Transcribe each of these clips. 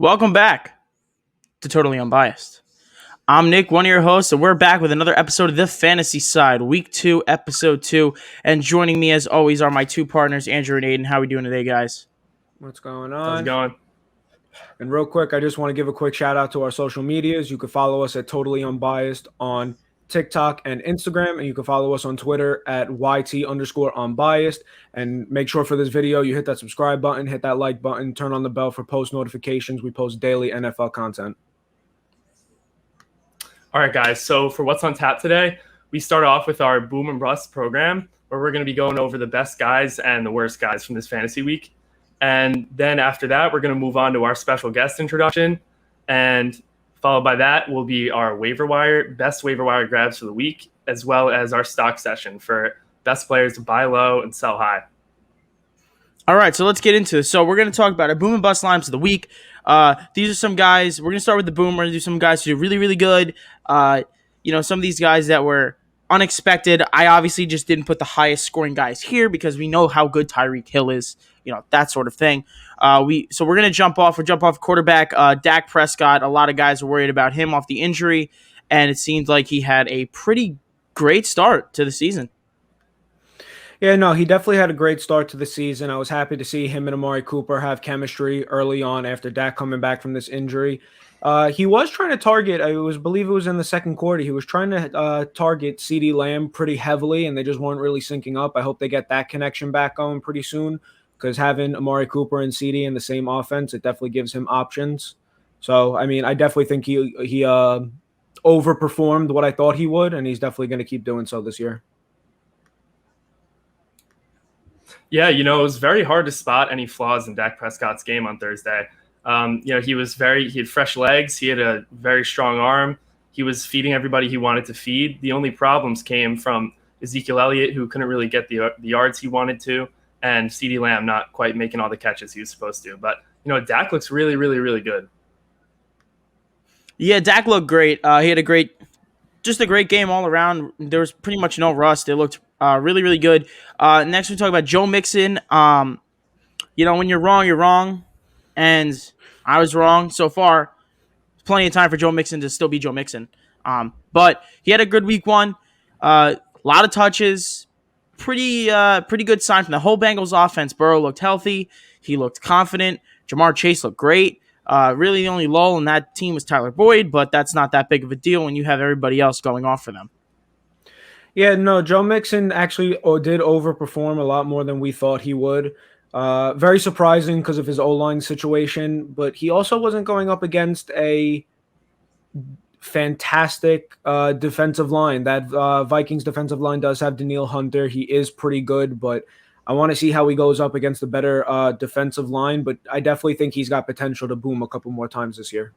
Welcome back to Totally Unbiased. I'm Nick, one of your hosts, and we're back with another episode of The Fantasy Side, Week 2, Episode 2. And joining me, as always, are my two partners, Andrew and Aiden. How are we doing today, guys? What's going How's it on? going? And real quick, I just want to give a quick shout out to our social medias. You can follow us at Totally Unbiased on TikTok and Instagram, and you can follow us on Twitter at YT_unbiased. And make sure for this video, you hit that subscribe button, hit that like button, turn on the bell for post notifications. We post daily NFL content. All right, guys. So for what's on tap today, we start off with our Boom and Bust program, where we're going to be going over the best guys and the worst guys from this fantasy week. And then after that, we're going to move on to our special guest introduction. And followed by that will be our best waiver wire grabs for the week, as well as our stock session for best players to buy low and sell high. All right, so let's get into this. So we're going to talk about our Boom and Bust lines of the week. These are some guys. We're going to start with the Boom. We're going to do some guys who do really, really good. Some of these guys that were unexpected. I obviously just didn't put the highest scoring guys here because we know how good Tyreek Hill is, that sort of thing. We're going to jump off quarterback Dak Prescott. A lot of guys are worried about him off the injury, and it seems like he had a pretty great start to the season. Yeah, no, he definitely had a great start to the season. I was happy to see him and Amari Cooper have chemistry early on after Dak coming back from this injury. He was trying to target, believe it was in the second quarter, he was trying to target CeeDee Lamb pretty heavily, and they just weren't really syncing up. I hope they get that connection back going pretty soon, because having Amari Cooper and CeeDee in the same offense, it definitely gives him options. So, I definitely think he overperformed what I thought he would, and he's definitely going to keep doing so this year. Yeah, it was very hard to spot any flaws in Dak Prescott's game on Thursday. He had fresh legs. He had a very strong arm. He was feeding everybody he wanted to feed. The only problems came from Ezekiel Elliott, who couldn't really get the yards he wanted to, and CeeDee Lamb not quite making all the catches he was supposed to. But, Dak looks really, really, really good. Yeah, Dak looked great. He had a great game all around. There was pretty much no rust. It looked really, really good. Next, we talk about Joe Mixon. When you're wrong, you're wrong. And I was wrong so far. Plenty of time for Joe Mixon to still be Joe Mixon. But he had a good week one. A lot of touches. Pretty good sign from the whole Bengals offense. Burrow looked healthy. He looked confident. Jamar Chase looked great. Really the only lull in that team was Tyler Boyd, but that's not that big of a deal when you have everybody else going off for them. Yeah, no, Joe Mixon actually did overperform a lot more than we thought he would. Very surprising because of his O-line situation, but he also wasn't going up against a fantastic defensive line. That Vikings defensive line does have Danielle Hunter. He is pretty good, but I want to see how he goes up against a better defensive line, but I definitely think he's got potential to boom a couple more times this year.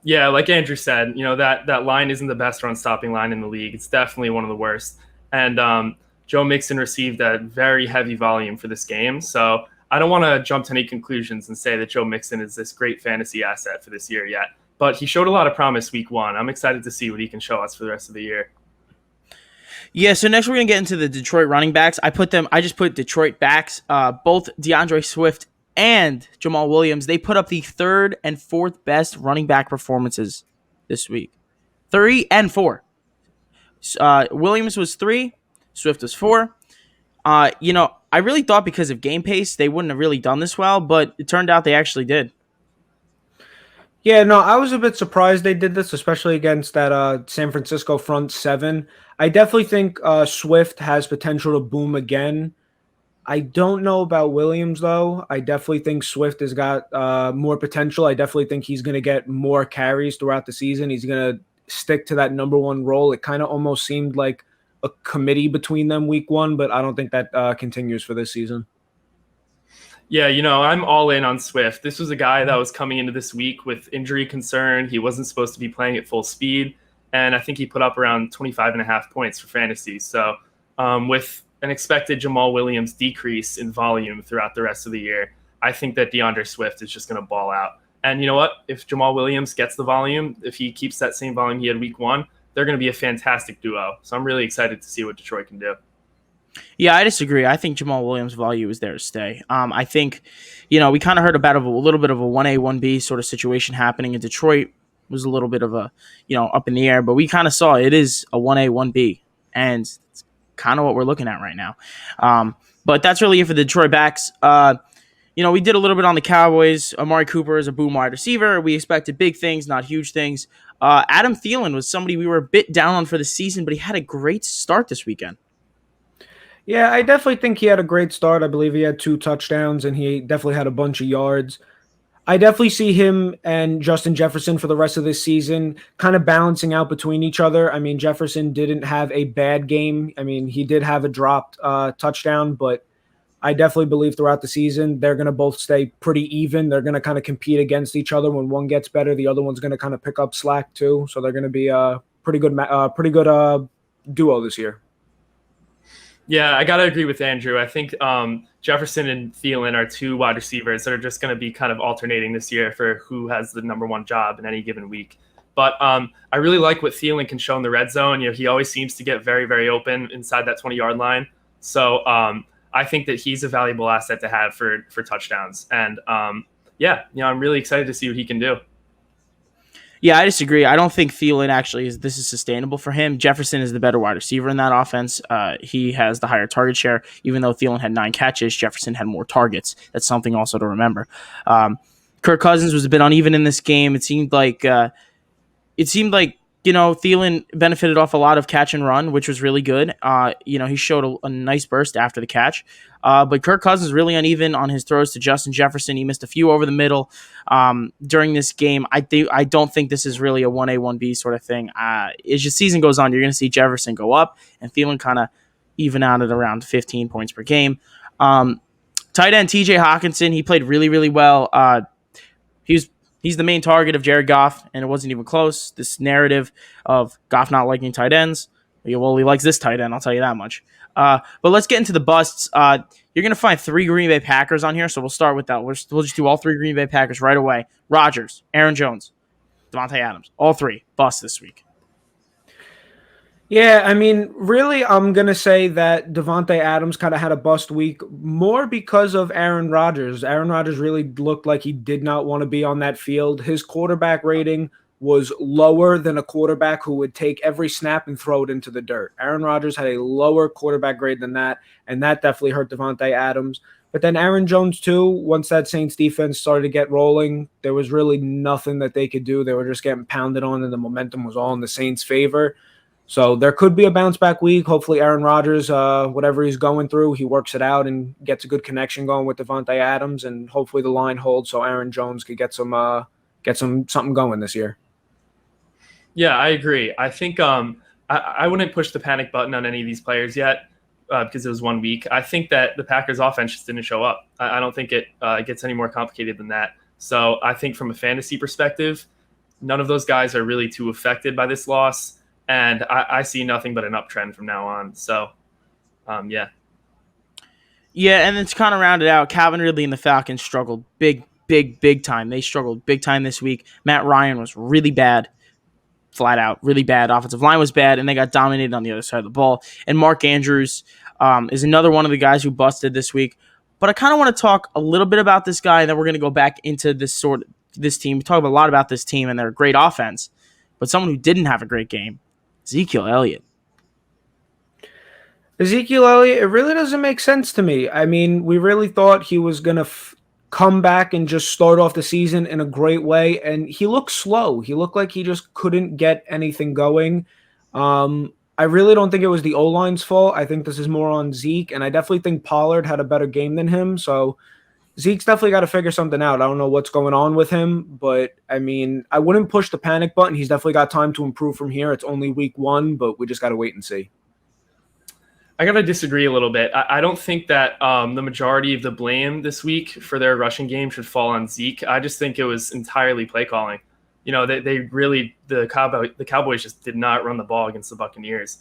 Yeah, like Andrew said, that line isn't the best run-stopping line in the league. It's definitely one of the worst. And Joe Mixon received a very heavy volume for this game. So I don't want to jump to any conclusions and say that Joe Mixon is this great fantasy asset for this year yet. But he showed a lot of promise week one. I'm excited to see what he can show us for the rest of the year. Yeah, so next we're going to get into the Detroit running backs. I just put Detroit backs, both DeAndre Swift and Jamal Williams. They put up the third and fourth best running back performances this week. 3 and 4. Williams was 3, Swift was 4. I really thought because of game pace they wouldn't have really done this well, but it turned out they actually did. Yeah, no, I was a bit surprised they did this, especially against that San Francisco front seven. I definitely think Swift has potential to boom again. I don't know about Williams, though. I definitely think Swift has got more potential. I definitely think he's going to get more carries throughout the season. He's going to stick to that number one role. It kind of almost seemed like a committee between them week one, but I don't think that continues for this season. Yeah, I'm all in on Swift. This was a guy that was coming into this week with injury concern. He wasn't supposed to be playing at full speed, and I think he put up around 25.5 points for fantasy. So with an expected Jamal Williams decrease in volume throughout the rest of the year, I think that DeAndre Swift is just going to ball out. And you know what? If Jamal Williams gets the volume, if he keeps that same volume he had week one, they're going to be a fantastic duo. So I'm really excited to see what Detroit can do. Yeah, I disagree. I think Jamal Williams' value is there to stay. I think, we kind of heard about a little bit of a 1A, 1B sort of situation happening in Detroit. It was a little bit of a, up in the air, but we kind of saw it is a 1A, 1B. And it's kind of what we're looking at right now. But that's really it for the Detroit backs. We did a little bit on the Cowboys. Amari Cooper is a boom wide receiver. We expected big things, not huge things. Adam Thielen was somebody we were a bit down on for the season, but he had a great start this weekend. Yeah, I definitely think he had a great start. I believe he had 2 touchdowns, and he definitely had a bunch of yards. I definitely see him and Justin Jefferson for the rest of this season kind of balancing out between each other. I mean, Jefferson didn't have a bad game. I mean, he did have a dropped touchdown, but I definitely believe throughout the season they're going to both stay pretty even. They're going to kind of compete against each other. When one gets better, the other one's going to kind of pick up slack too. So they're going to be a pretty good duo this year. Yeah, I got to agree with Andrew. I think Jefferson and Thielen are 2 wide receivers that are just going to be kind of alternating this year for who has the number 1 job in any given week. But I really like what Thielen can show in the red zone. He always seems to get very, very open inside that 20-yard line. So I think that he's a valuable asset to have for touchdowns. And I'm really excited to see what he can do. Yeah, I disagree. I don't think Thielen actually this is sustainable for him. Jefferson is the better wide receiver in that offense. He has the higher target share. Even though Thielen had 9 catches, Jefferson had more targets. That's something also to remember. Kirk Cousins was a bit uneven in this game. It seemed like Thielen benefited off a lot of catch and run, which was really good. He showed a nice burst after the catch. But Kirk Cousins really uneven on his throws to Justin Jefferson. He missed a few over the middle during this game. I don't think this is really a 1A, 1B sort of thing. As your season goes on, you're going to see Jefferson go up and Thielen kind of even out at around 15 points per game. Tight end TJ Hawkinson, he played really, really well. He's the main target of Jared Goff, and it wasn't even close. This narrative of Goff not liking tight ends, well, he likes this tight end, I'll tell you that much. But let's get into the busts. You're going to find 3 Green Bay Packers on here, so we'll start with that. We'll just do all 3 Green Bay Packers right away. Rodgers, Aaron Jones, Devontae Adams, all 3 busts this week. Yeah, I mean, really, I'm going to say that Devontae Adams kind of had a bust week more because of Aaron Rodgers. Aaron Rodgers really looked like he did not want to be on that field. His quarterback rating was lower than a quarterback who would take every snap and throw it into the dirt. Aaron Rodgers had a lower quarterback grade than that, and that definitely hurt Devontae Adams. But then Aaron Jones, too, once that Saints defense started to get rolling, there was really nothing that they could do. They were just getting pounded on, and the momentum was all in the Saints' favor. So there could be a bounce-back week. Hopefully Aaron Rodgers, whatever he's going through, he works it out and gets a good connection going with Devontae Adams, and hopefully the line holds so Aaron Jones could get something going this year. Yeah, I agree. I think I wouldn't push the panic button on any of these players yet because it was 1 week. I think that the Packers' offense just didn't show up. I don't think it gets any more complicated than that. So I think from a fantasy perspective, none of those guys are really too affected by this loss. And I see nothing but an uptrend from now on. So, yeah. Yeah, and it's kind of rounded out. Calvin Ridley and the Falcons struggled big time. They struggled big time this week. Matt Ryan was really bad, flat out, really bad. Offensive line was bad, and they got dominated on the other side of the ball. And Mark Andrews is another one of the guys who busted this week. But I kind of want to talk a little bit about this guy, and then we're going to go back into this team. We talk a lot about this team and their great offense. But someone who didn't have a great game, Ezekiel Elliott. Ezekiel Elliott, it really doesn't make sense to me. I mean, we really thought he was going to come back and just start off the season in a great way, and he looked slow. He looked like he just couldn't get anything going. I really don't think it was the O-line's fault. I think this is more on Zeke, and I definitely think Pollard had a better game than him, so Zeke's definitely got to figure something out. I don't know what's going on with him, but I mean, I wouldn't push the panic button. He's definitely got time to improve from here. It's only week 1, but we just got to wait and see. I got to disagree a little bit. I don't think that the majority of the blame this week for their rushing game should fall on Zeke. I just think it was entirely play calling. The Cowboys just did not run the ball against the Buccaneers.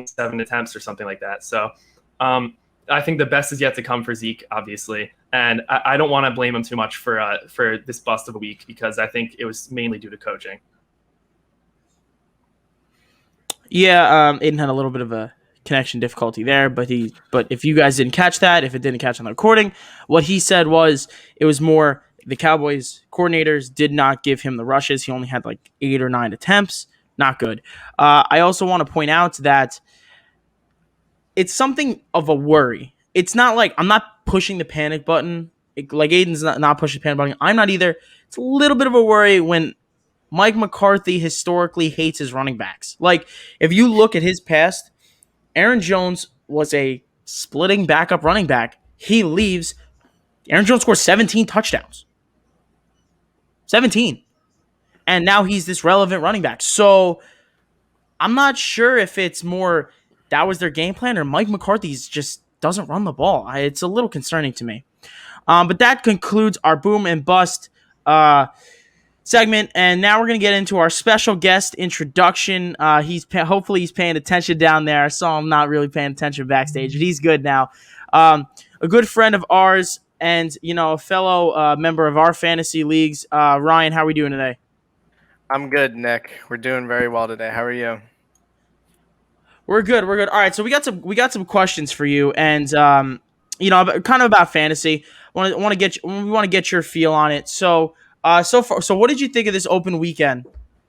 7 attempts or something like that. So, I think the best is yet to come for Zeke, obviously, and I don't want to blame him too much for this bust of a week because I think it was mainly due to coaching. Yeah, Aiden had a little bit of a connection difficulty there, but if you guys didn't catch that, if it didn't catch on the recording, what he said was it was more the Cowboys coordinators did not give him the rushes. He only had like 8 or 9 attempts. Not good. I also want to point out that it's something of a worry. It's not like I'm not pushing the panic button. Like Aiden's not pushing the panic button. I'm not either. It's a little bit of a worry when Mike McCarthy historically hates his running backs. Like, if you look at his past, Aaron Jones was a splitting backup running back. He leaves. Aaron Jones scores 17 touchdowns. 17. And now he's this relevant running back. So I'm not sure if it's more that was their game plan or Mike McCarthy's just doesn't run the ball. It's a little concerning to me. But that concludes our boom and bust segment, and now we're gonna get into our special guest introduction. Hopefully he's paying attention down there. I saw him not really paying attention backstage, but he's good now. A good friend of ours, and a fellow member of our fantasy leagues. Ryan, how are we doing today? I'm good, Nick. We're doing very well today. How are you? We're good. All right, so we got some questions for you, and kind of about fantasy. We want to get your feel on it. So what did you think of this opening weekend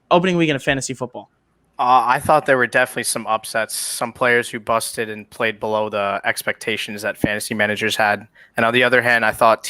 of fantasy football? I thought there were definitely some upsets, some players who busted and played below the expectations that fantasy managers had. And on the other hand, I thought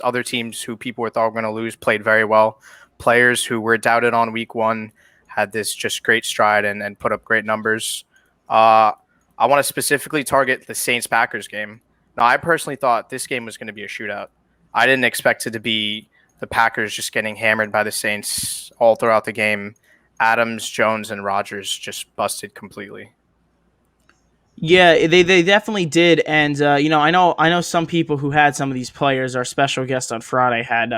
other teams who people thought were going to lose played very well. Players who were doubted on week one had this just great stride and put up great numbers. I want to specifically target the Saints-Packers game. Now, I personally thought this game was going to be a shootout. I didn't expect it to be the Packers just getting hammered by the Saints all throughout the game. Adams, Jones, and Rodgers just busted completely. Yeah, they definitely did, and I know some people who had some of these players. Our special guest on Friday had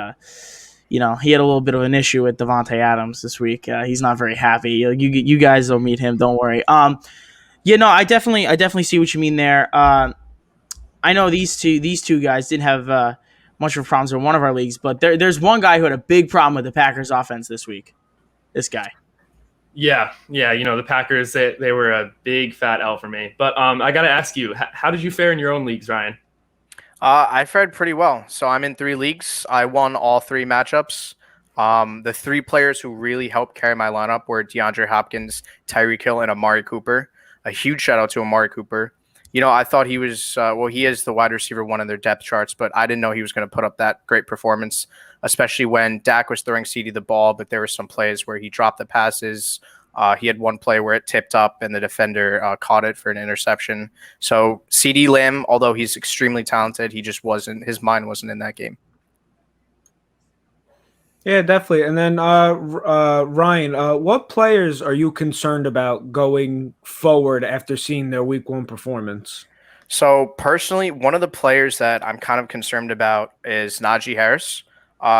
he had a little bit of an issue with Devontae Adams this week. He's not very happy. You guys will meet him. Don't worry. I definitely see what you mean there. I know these two guys didn't have much of problems in one of our leagues, but there's one guy who had a big problem with the Packers offense this week. This guy. Yeah. The Packers, they were a big fat L for me. But I got to ask you, how did you fare in your own leagues, Ryan? I fared pretty well. So I'm in 3 leagues. I won all 3 matchups. The 3 players who really helped carry my lineup were DeAndre Hopkins, Tyree Hill, and Amari Cooper. A huge shout out to Amari Cooper. I thought he was, he is the wide receiver 1 in their depth charts, but I didn't know he was going to put up that great performance, especially when Dak was throwing CD the ball, but there were some plays where he dropped the passes. He had one play where it tipped up and the defender caught it for an interception. So CD Lamb, although he's extremely talented, his mind wasn't in that game. Yeah, definitely. And then Ryan, what players are you concerned about going forward after seeing their week 1 performance? So personally, one of the players that I'm kind of concerned about is Naji Harris.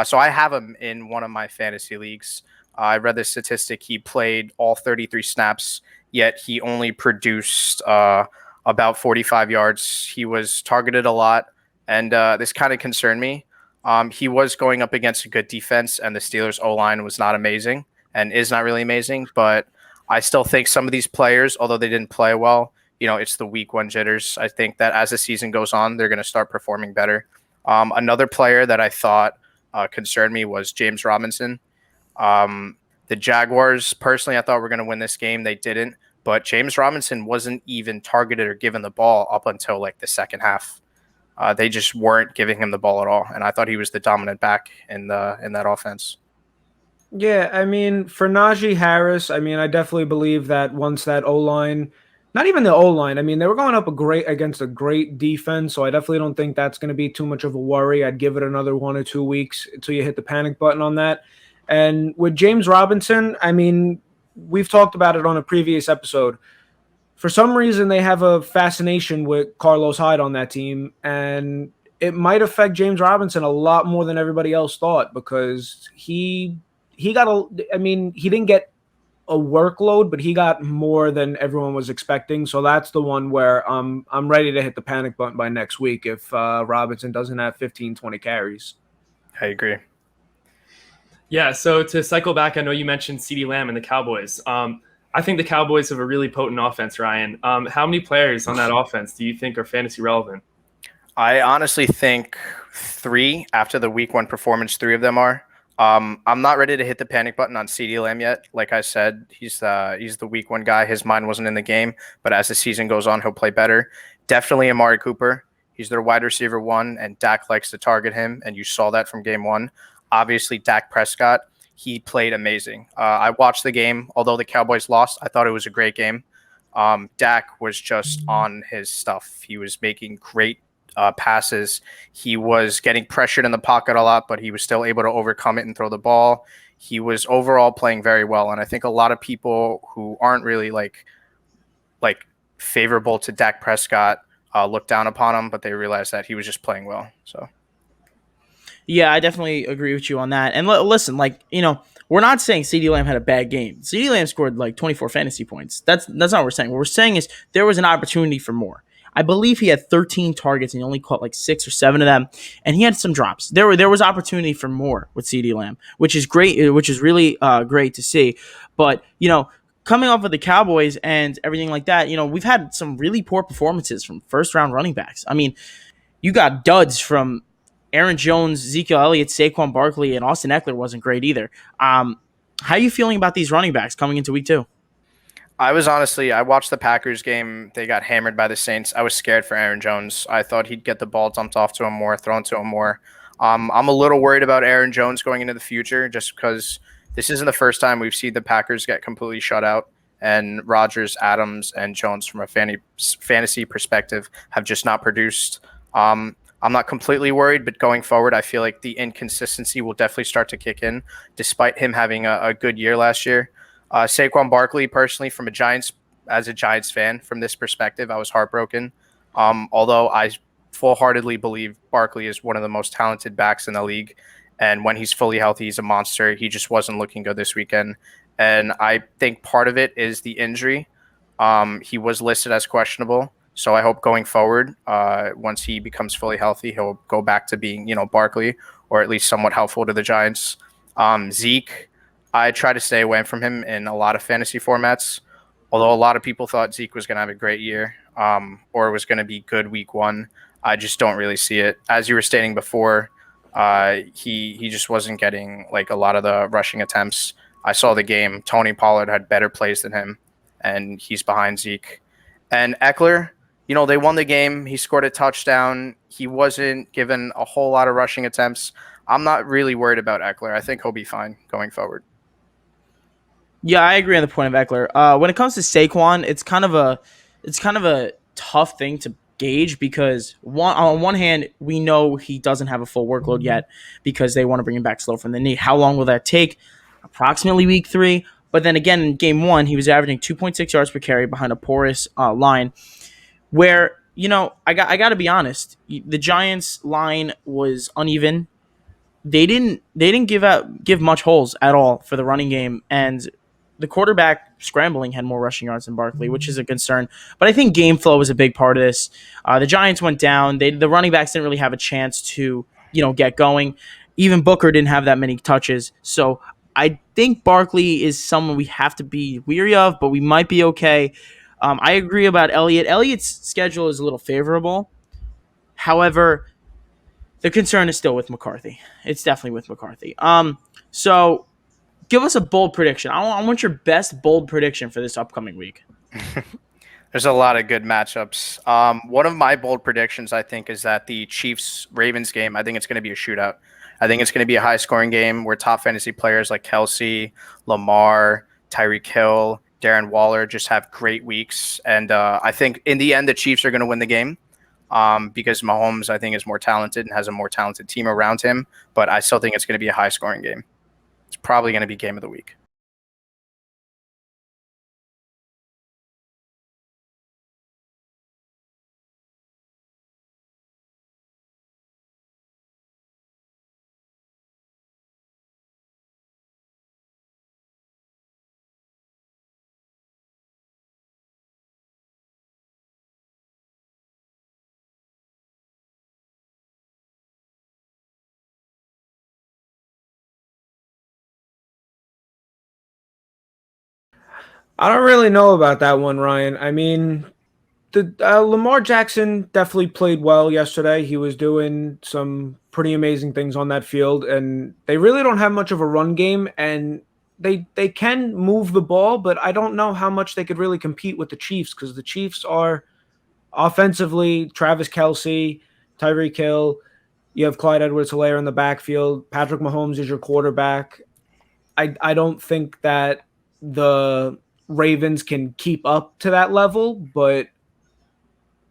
So I have him in one of my fantasy leagues. I read the statistic. He played all 33 snaps, yet he only produced about 45 yards. He was targeted a lot, and this kind of concerned me. He was going up against a good defense, and the Steelers' O-line was not amazing and is not really amazing. But I still think some of these players, although they didn't play well, it's the week 1 jitters. I think that as the season goes on, they're going to start performing better. Another player that I thought concerned me was James Robinson. The Jaguars, personally, I thought were going to win this game. They didn't. But James Robinson wasn't even targeted or given the ball up until like the second half. They just weren't giving him the ball at all, and I thought he was the dominant back in that offense. Yeah, I mean, for Naji Harris, I definitely believe that once that O-line, not even the O-line, they were going up against a great defense, so I definitely don't think that's going to be too much of a worry. I'd give it another 1 or 2 weeks until you hit the panic button on that. And with James Robinson, we've talked about it on a previous episode. For some reason, they have a fascination with Carlos Hyde on that team, and it might affect James Robinson a lot more than everybody else thought because he didn't get a workload, but he got more than everyone was expecting. So that's the one where I'm ready to hit the panic button by next week if Robinson doesn't have 15, 20 carries. I agree. Yeah, so to cycle back, I know you mentioned CeeDee Lamb and the Cowboys. I think the Cowboys have a really potent offense, Ryan. How many players on that offense do you think are fantasy relevant? I honestly think 3 after the week 1 performance. 3 of them are. I'm not ready to hit the panic button on CeeDee Lamb yet. Like I said, he's the week 1 guy. His mind wasn't in the game, but as the season goes on, he'll play better. Definitely Amari Cooper. He's their wide receiver 1, and Dak likes to target him, and you saw that from game 1. Obviously, Dak Prescott, he played amazing. I watched the game. Although the Cowboys lost, I thought it was a great game. Dak was just on his stuff. He was making great passes. He was getting pressured in the pocket a lot, but he was still able to overcome it and throw the ball. He was overall playing very well, and I think a lot of people who aren't really like favorable to Dak Prescott look down upon him, but they realize that he was just playing well. So Yeah, I definitely agree with you on that. And listen, we're not saying CeeDee Lamb had a bad game. CeeDee Lamb scored like 24 fantasy points. That's not what we're saying. What we're saying is there was an opportunity for more. I believe he had 13 targets and he only caught like 6 or 7 of them, and he had some drops. There was opportunity for more with CeeDee Lamb, which is great, which is really great to see. But coming off of the Cowboys and everything like that, we've had some really poor performances from first round running backs. I mean, you got duds from Aaron Jones, Ezekiel Elliott, Saquon Barkley, and Austin Eckler wasn't great either. How are you feeling about these running backs coming into week 2? I watched the Packers game. They got hammered by the Saints. I was scared for Aaron Jones. I thought he'd get the ball dumped off to him more, thrown to him more. I'm a little worried about Aaron Jones going into the future just because this isn't the first time we've seen the Packers get completely shut out. And Rodgers, Adams, and Jones, from a fantasy perspective, have just not produced. I'm not completely worried, but going forward, I feel like the inconsistency will definitely start to kick in, despite him having a good year last year. Saquon Barkley, personally, as a Giants fan, from this perspective, I was heartbroken. Although I full-heartedly believe Barkley is one of the most talented backs in the league, and when he's fully healthy, he's a monster. He just wasn't looking good this weekend, and I think part of it is the injury. He was listed as questionable, so I hope going forward, once he becomes fully healthy, he'll go back to being, Barkley, or at least somewhat helpful to the Giants. Zeke, I try to stay away from him in a lot of fantasy formats, although a lot of people thought Zeke was going to have a great year, or was going to be good week 1. I just don't really see it. As you were stating before, he just wasn't getting like a lot of the rushing attempts. I saw the game. Tony Pollard had better plays than him, and he's behind Zeke. And Eckler, they won the game. He scored a touchdown. He wasn't given a whole lot of rushing attempts. I'm not really worried about Eckler. I think he'll be fine going forward. Yeah, I agree on the point of Eckler. When it comes to Saquon, it's kind of a tough thing to gauge because on one hand, we know he doesn't have a full workload yet because they want to bring him back slow from the knee. How long will that take? Approximately week 3. But then again, in game 1, he was averaging 2.6 yards per carry behind a porous line. Where I got to be honest, the Giants' line was uneven. They didn't give much holes at all for the running game, and the quarterback scrambling had more rushing yards than Barkley, which is a concern. But I think game flow was a big part of this. The Giants went down. The running backs didn't really have a chance to get going. Even Booker didn't have that many touches. So I think Barkley is someone we have to be weary of, but we might be okay. I agree about Elliott. Elliott's schedule is a little favorable. However, the concern is still with McCarthy. It's definitely with McCarthy. So give us a bold prediction. I want your best bold prediction for this upcoming week. There's a lot of good matchups. One of my bold predictions, I think, is that the Chiefs-Ravens game, I think it's going to be a shootout. I think it's going to be a high-scoring game where top fantasy players like Kelsey, Lamar, Tyree, Darren Waller just have great weeks. And I think in the end, the Chiefs are going to win the game because Mahomes, I think, is more talented and has a more talented team around him. But I still think it's going to be a high-scoring game. It's probably going to be game of the week. I don't really know about that one, Ryan. I mean, the Lamar Jackson definitely played well yesterday. He was doing some pretty amazing things on that field, and they really don't have much of a run game, and they can move the ball, but I don't know how much they could really compete with the Chiefs because the Chiefs are offensively Travis Kelce, Tyreek Hill. You have Clyde Edwards-Helaire in the backfield. Patrick Mahomes is your quarterback. I don't think that the Ravens can keep up to that level, but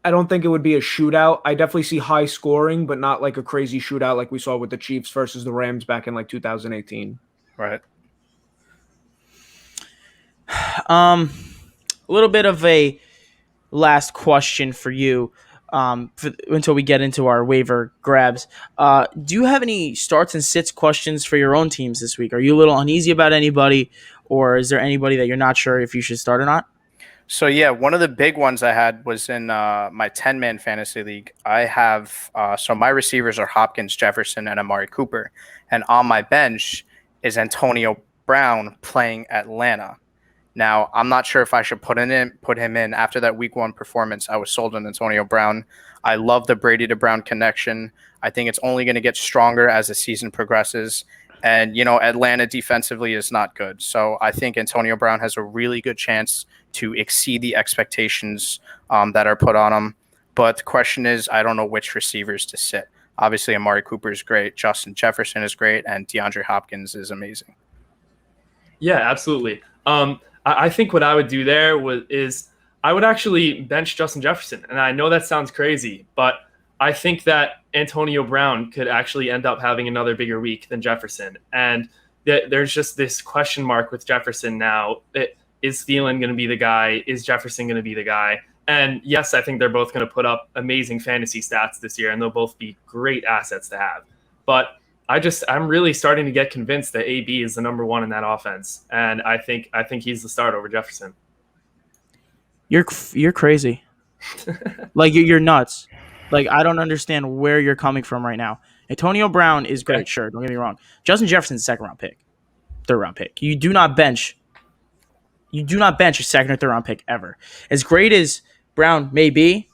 I don't think it would be a shootout. I definitely see high scoring, but not like a crazy shootout like we saw with the Chiefs versus the Rams back in like 2018. Right. A little bit of a last question for you until we get into our waiver grabs. Do you have any starts and sits questions for your own teams this week? Are you a little uneasy about anybody, or is there anybody that you're not sure if you should start or not? So yeah, one of the big ones I had was in my 10-man fantasy league. I have so my receivers are Hopkins, Jefferson, and Amari Cooper, and on my bench is Antonio Brown playing Atlanta. Now I'm not sure if I should put him in after that Week 1 performance. I was sold on Antonio Brown. I love the Brady to Brown connection. I think it's only going to get stronger as the season progresses. And, Atlanta defensively is not good. So I think Antonio Brown has a really good chance to exceed the expectations that are put on him. But the question is, I don't know which receivers to sit. Obviously, Amari Cooper is great. Justin Jefferson is great. And DeAndre Hopkins is amazing. Yeah, absolutely. I think what I would do there is I would actually bench Justin Jefferson. And I know that sounds crazy, but I think that Antonio Brown could actually end up having another bigger week than Jefferson. And there's just this question mark with Jefferson now. Is Thielen going to be the guy? Is Jefferson going to be the guy? And yes, I think they're both going to put up amazing fantasy stats this year, and they'll both be great assets to have. But I'm really starting to get convinced that AB is the number one in that offense. And I think he's the start over Jefferson. You're crazy. Like, you're nuts. Like, I don't understand where you're coming from right now. Antonio Brown is great, sure. Don't get me wrong. Justin Jefferson's a second-round pick, third-round pick. You do not bench a second or third-round pick ever. As great as Brown may be,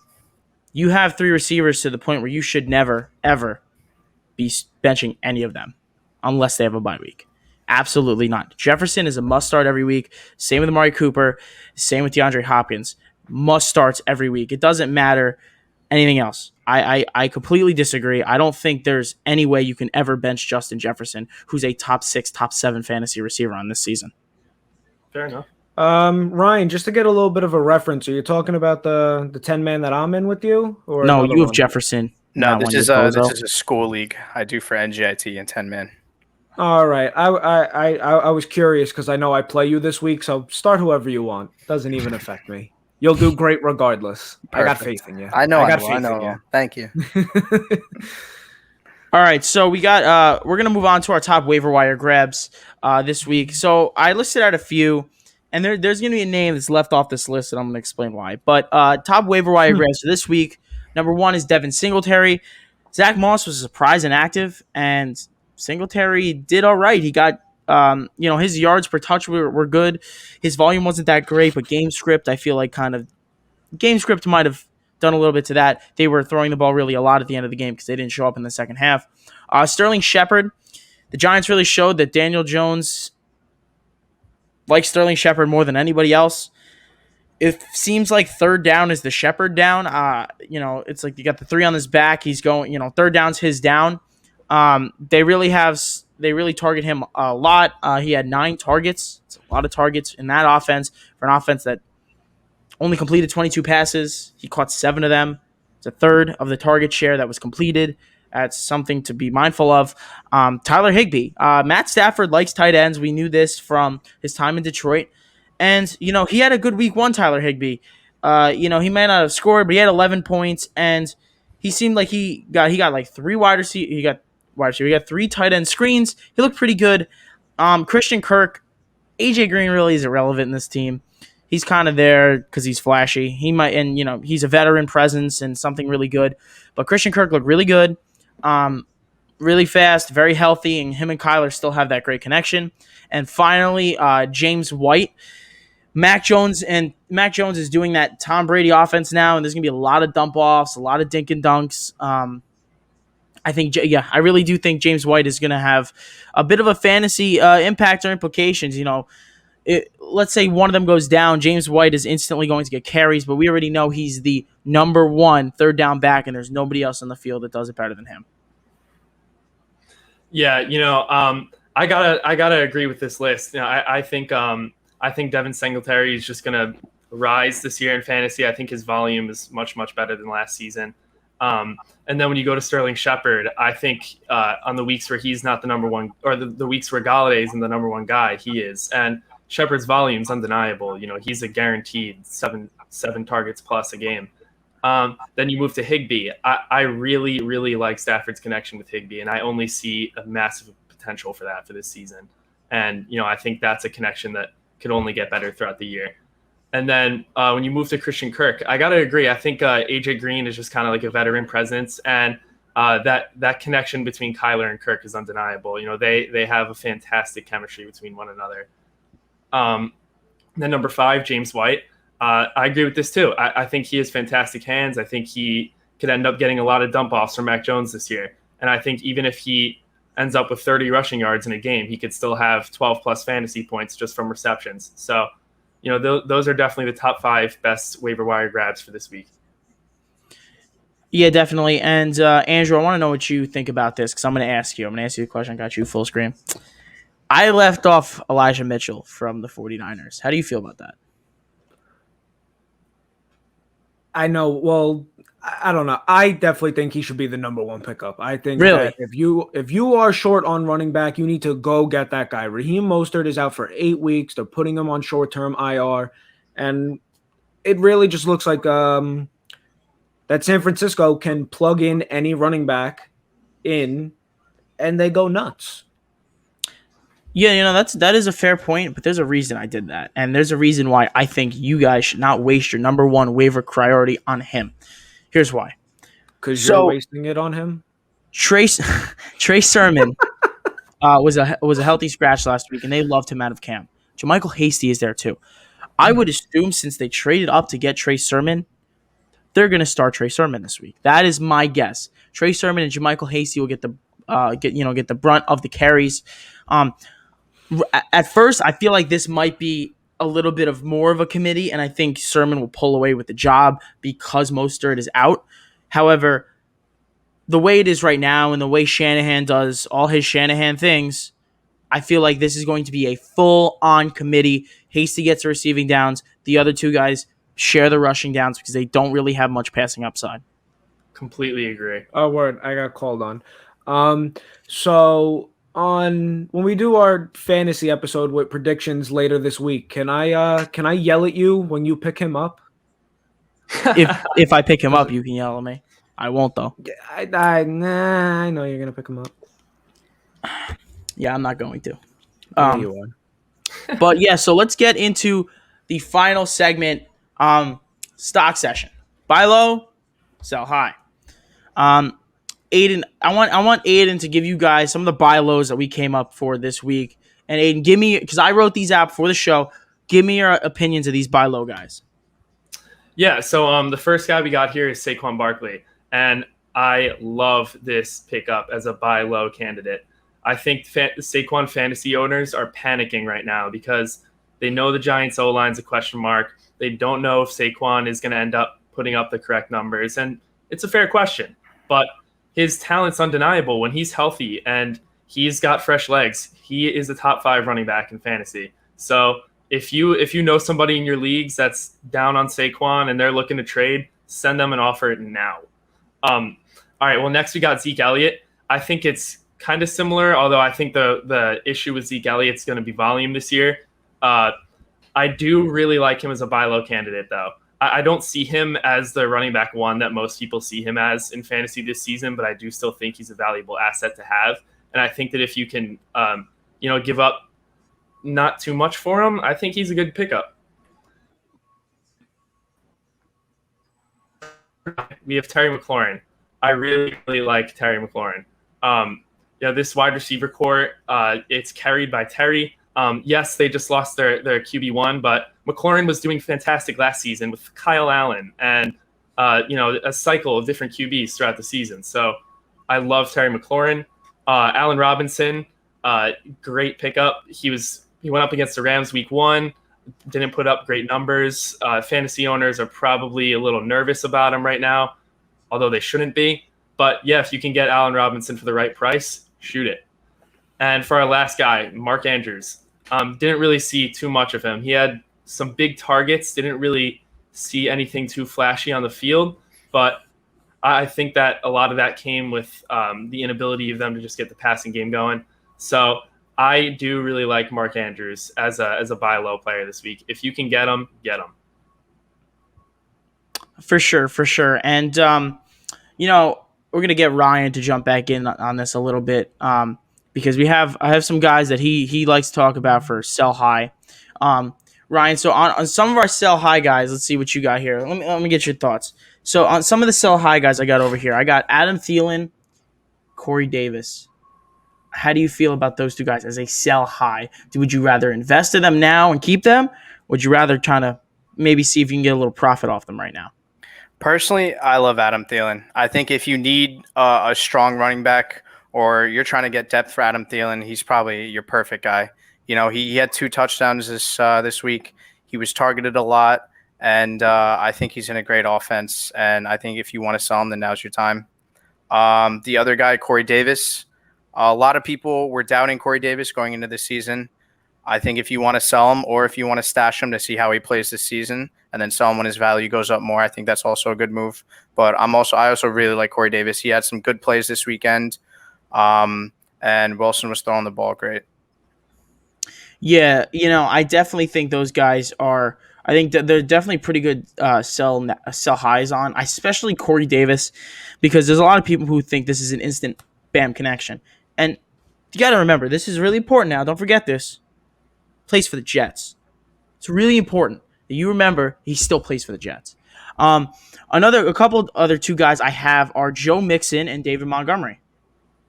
you have three receivers to the point where you should never, ever be benching any of them unless they have a bye week. Absolutely not. Jefferson is a must-start every week. Same with Amari Cooper. Same with DeAndre Hopkins. Must-starts every week. It doesn't matter anything else. I completely disagree. I don't think there's any way you can ever bench Justin Jefferson, who's a top 6, top 7 fantasy receiver on this season. Fair enough. Ryan, just to get a little bit of a reference, are you talking about the 10-man that I'm in with you? Or no, you have Jefferson. No, this is a school league I do for NGIT and 10-man. All right. I was curious because I know I play you this week, so start whoever you want. Doesn't even affect me. You'll do great regardless. Perfect. I got faith in you. I know. I know. You. Thank you. All right, so we're gonna move on to our top waiver wire grabs this week. So I listed out a few, and there's gonna be a name that's left off this list, and I'm gonna explain why. But top waiver wire grabs for this week. Number 1 is Devin Singletary. Zach Moss was a surprise and active, and Singletary did all right. He got his yards per touch were good. His volume wasn't that great, but game script, I feel like game script might have done a little bit to that. They were throwing the ball really a lot at the end of the game because they didn't show up in the second half. Sterling Shepard, the Giants really showed that Daniel Jones likes Sterling Shepard more than anybody else. It seems like third down is the Shepard down. It's like you got the 3 on his back. He's going, third down's his down. They really target him a lot. He had 9 targets. It's a lot of targets in that offense for an offense that only completed 22 passes. He caught 7 of them. It's a third of the target share that was completed. That's something to be mindful of. Tyler Higbee. Matt Stafford likes tight ends. We knew this from his time in Detroit. And, he had a good week 1, Tyler Higbee. He may not have scored, but he had 11 points. And he seemed like he got like 3 wide receivers. He got 3 tight end screens. He looked pretty good. Christian Kirk. AJ Green really is irrelevant in this team. He's kind of there because he's flashy. He might, and he's a veteran presence and something really good. But Christian Kirk looked really good, really fast, very healthy, and him and Kyler still have that great connection. And finally, James White. Mac Jones is doing that Tom Brady offense now, and there's gonna be a lot of dump offs, a lot of dink and dunks. I really do think James White is gonna have a bit of a fantasy impact or implications. Let's say one of them goes down, James White is instantly going to get carries, but we already know he's the number one third down back, and there's nobody else on the field that does it better than him. Yeah, I gotta agree with this list. I think Devin Singletary is just gonna rise this year in fantasy. I think his volume is much better than last season. And then when you go to Sterling Shepard, I think on the weeks where he's not the number one, or the weeks where Galladay isn't the number one guy, he is. And Shepard's volume is undeniable. He's a guaranteed seven targets plus a game. Then you move to Higbee. I really, really like Stafford's connection with Higbee, and I only see a massive potential for that for this season. And, I think that's a connection that could only get better throughout the year. And then when you move to Christian Kirk, I got to agree. I think AJ Green is just kind of like a veteran presence, and that connection between Kyler and Kirk is undeniable. They have a fantastic chemistry between one another. Then number 5, James White. I agree with this too. I think he has fantastic hands. I think he could end up getting a lot of dump offs from Mac Jones this year. And I think even if he ends up with 30 rushing yards in a game, he could still have 12 plus fantasy points just from receptions. So, those are definitely the top 5 best waiver wire grabs for this week. Yeah, definitely. And Andrew, I want to know what you think about this, because I'm going to ask you the question. I got you full screen. I left off Elijah Mitchell from the 49ers. How do you feel about that? I know. Well, I don't know. I definitely think he should be the number 1 pickup. I think Really? that if you are short on running back, you need to go get that guy. Raheem Mostert is out for 8 weeks. They're putting him on short-term IR, and it really just looks like that San Francisco can plug in any running back in, and they go nuts. Yeah, that is a fair point, but there's a reason I did that, and there's a reason why I think you guys should not waste your number 1 waiver priority on him. Here's why. Because you're wasting it on him? Trey Sermon was a healthy scratch last week, and they loved him out of camp. JaMychal Hasty is there too. I would assume since they traded up to get Trey Sermon, they're going to start Trey Sermon this week. That is my guess. Trey Sermon and JaMychal Hasty will get the brunt of the carries. At first, I feel like this might be a little bit of more of a committee, and I think Sermon will pull away with the job because Mostert is out. However, the way it is right now and the way Shanahan does all his Shanahan things, I feel like this is going to be a full-on committee. Hasty gets the receiving downs. The other 2 guys share the rushing downs because they don't really have much passing upside. Completely agree. Oh, word. I got called on. So when we do our fantasy episode with predictions later this week, can I yell at you when you pick him up? If I pick him up, you can yell at me. I won't though. I know you're gonna pick him up. Yeah, I'm not going to. You are. But yeah, so let's get into the final segment. Stock session. Buy low, sell high. Aiden, I want Aiden to give you guys some of the buy lows that we came up for this week. And Aiden, give me, because I wrote these out for the show, give me your opinions of these buy low guys. Yeah, so the first guy we got here is Saquon Barkley, and I love this pickup as a buy low candidate. I think Saquon fantasy owners are panicking right now because they know the Giants O-line's a question mark. They don't know if Saquon is going to end up putting up the correct numbers, and it's a fair question. But his talent's undeniable when he's healthy and he's got fresh legs. He is a top 5 running back in fantasy. So if you know somebody in your leagues that's down on Saquon and they're looking to trade, send them an offer now. All right, well, next we got Zeke Elliott. I think it's kind of similar, although I think the issue with Zeke Elliott is going to be volume this year. I do really like him as a buy low candidate, though. I don't see him as the running back 1 that most people see him as in fantasy this season, but I do still think he's a valuable asset to have. And I think that if you can, give up not too much for him, I think he's a good pickup. We have Terry McLaurin. I really, really like Terry McLaurin. This wide receiver core, it's carried by Terry. Yes, they just lost their QB1, but McLaurin was doing fantastic last season with Kyle Allen and a cycle of different QBs throughout the season. So I love Terry McLaurin. Allen Robinson, great pickup. He went up against the Rams week 1, didn't put up great numbers. Fantasy owners are probably a little nervous about him right now, although they shouldn't be. But yeah, if you can get Allen Robinson for the right price, shoot it. And for our last guy, Mark Andrews, didn't really see too much of him. He had some big targets, didn't really see anything too flashy on the field, but I think that a lot of that came with the inability of them to just get the passing game going. So I do really like Mark Andrews as a buy low player this week. If you can get him, get him. For sure. And, we're going to get Ryan to jump back in on this a little bit because I have some guys that he likes to talk about for sell high. Ryan, so on some of our sell high guys, let's see what you got here. Let me get your thoughts. So on some of the sell high guys I got over here, I got Adam Thielen, Corey Davis. How do you feel about those two guys as a sell high? Would you rather invest in them now and keep them? Would you rather try to maybe see if you can get a little profit off them right now? Personally, I love Adam Thielen. I think if you need a strong running back or you're trying to get depth for Adam Thielen, he's probably your perfect guy. He had 2 touchdowns this week. He was targeted a lot, and I think he's in a great offense. And I think if you want to sell him, then now's your time. The other guy, Corey Davis, a lot of people were doubting Corey Davis going into this season. I think if you want to sell him or if you want to stash him to see how he plays this season and then sell him when his value goes up more, I think that's also a good move. But I also really like Corey Davis. He had some good plays this weekend, and Wilson was throwing the ball great. Yeah, I definitely think those guys are. I think that they're definitely pretty good sell highs on, especially Corey Davis, because there's a lot of people who think this is an instant bam connection, and you got to remember this is really important. Now, don't forget this. Plays for the Jets. It's really important that you remember he still plays for the Jets. A couple of other 2 guys I have are Joe Mixon and David Montgomery.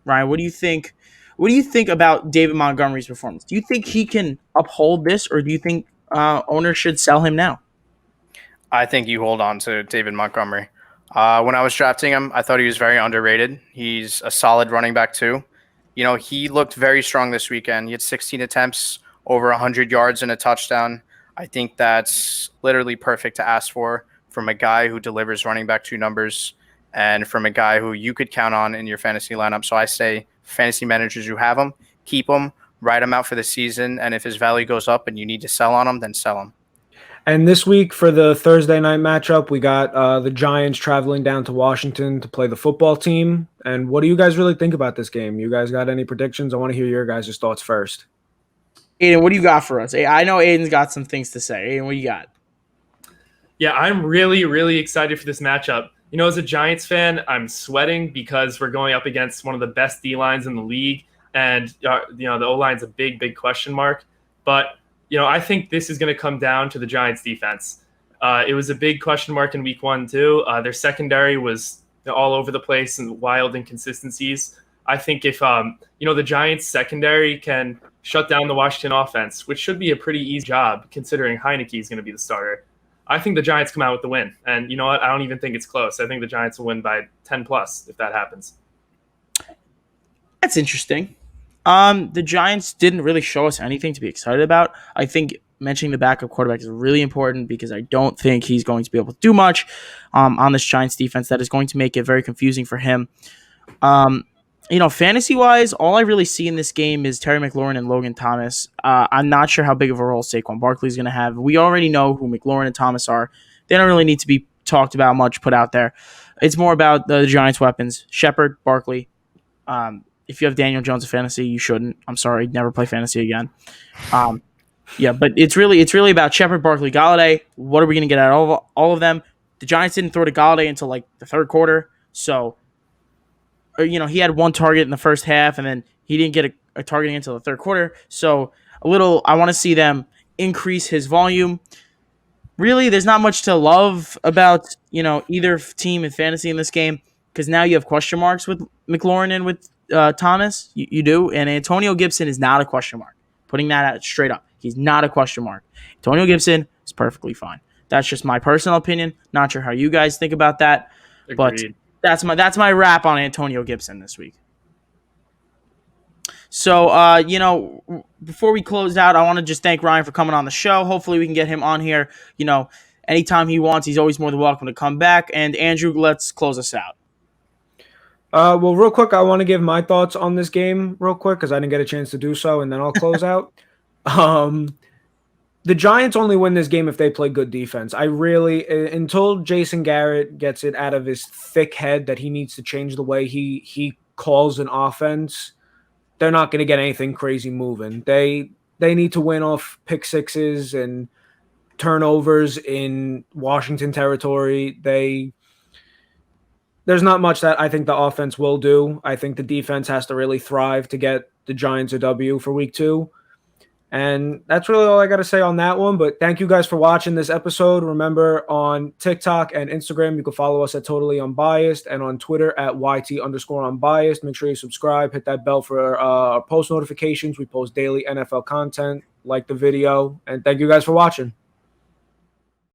Ryan, what do you think? What do you think about David Montgomery's performance? Do you think he can uphold this, or do you think owners should sell him now? I think you hold on to David Montgomery. When I was drafting him, I thought he was very underrated. He's a solid running back too. He looked very strong this weekend. He had 16 attempts, over 100 yards and a touchdown. I think that's literally perfect to ask for from a guy who delivers running back 2 numbers and from a guy who you could count on in your fantasy lineup. So I say fantasy managers who have him, keep him, ride him out for the season. And if his value goes up and you need to sell on him, then sell him. And this week for the Thursday night matchup, we got the Giants traveling down to Washington to play the football team. And what do you guys really think about this game? You guys got any predictions? I want to hear your guys' thoughts first. Aiden, what do you got for us? I know Aiden's got some things to say. Aiden, what do you got? Yeah, I'm really, really excited for this matchup. As a Giants fan, I'm sweating because we're going up against one of the best D-lines in the league. And, the O-line's a big, big question mark. But, I think this is going to come down to the Giants defense. It was a big question mark in week 1, too. Their secondary was all over the place and wild inconsistencies. I think if, the Giants secondary can shut down the Washington offense, which should be a pretty easy job considering Heineke is going to be the starter, I think the Giants come out with the win. And you know what? I don't even think it's close. I think the Giants will win by 10 plus if that happens. That's interesting. The Giants didn't really show us anything to be excited about. I think mentioning the backup quarterback is really important because I don't think he's going to be able to do much on this Giants defense. That is going to make it very confusing for him. Fantasy-wise, all I really see in this game is Terry McLaurin and Logan Thomas. I'm not sure how big of a role Saquon Barkley is going to have. We already know who McLaurin and Thomas are. They don't really need to be talked about much, put out there. It's more about the Giants' weapons. Shepard, Barkley. If you have Daniel Jones in fantasy, you shouldn't. I'm sorry, never play fantasy again. But it's really about Shepard, Barkley, Galladay. What are we going to get out of all of them? The Giants didn't throw to Galladay until the 3rd quarter, so he had 1 target in the first half, and then he didn't get a targeting until the 3rd quarter. So I want to see them increase his volume. Really, there's not much to love about either team in fantasy in this game because now you have question marks with McLaurin and with Thomas. You do, and Antonio Gibson is not a question mark. Putting that out straight up, he's not a question mark. Antonio Gibson is It's perfectly fine. That's just my personal opinion. Not sure how you guys think about that, but Agreed. that's my wrap on Antonio Gibson this week. So, before we close out, I want to just thank Ryan for coming on the show. Hopefully we can get him on here, anytime he wants. He's always more than welcome to come back. And Andrew, let's close us out. Well, real quick, I want to give my thoughts on this game real quick because I didn't get a chance to do so, and then I'll close out. The Giants only win this game if they play good defense. Until Jason Garrett gets it out of his thick head that he needs to change the way he calls an offense, they're not going to get anything crazy moving. They need to win off pick sixes and turnovers in Washington territory. There's not much that I think the offense will do. I think the defense has to really thrive to get the Giants a W for week 2. And that's really all I got to say on that one. But thank you guys for watching this episode. Remember, on TikTok and Instagram, you can follow us at Totally Unbiased, and on Twitter at YT_Unbiased. Make sure you subscribe, hit that bell for our post notifications. We post daily NFL content. Like the video. And thank you guys for watching.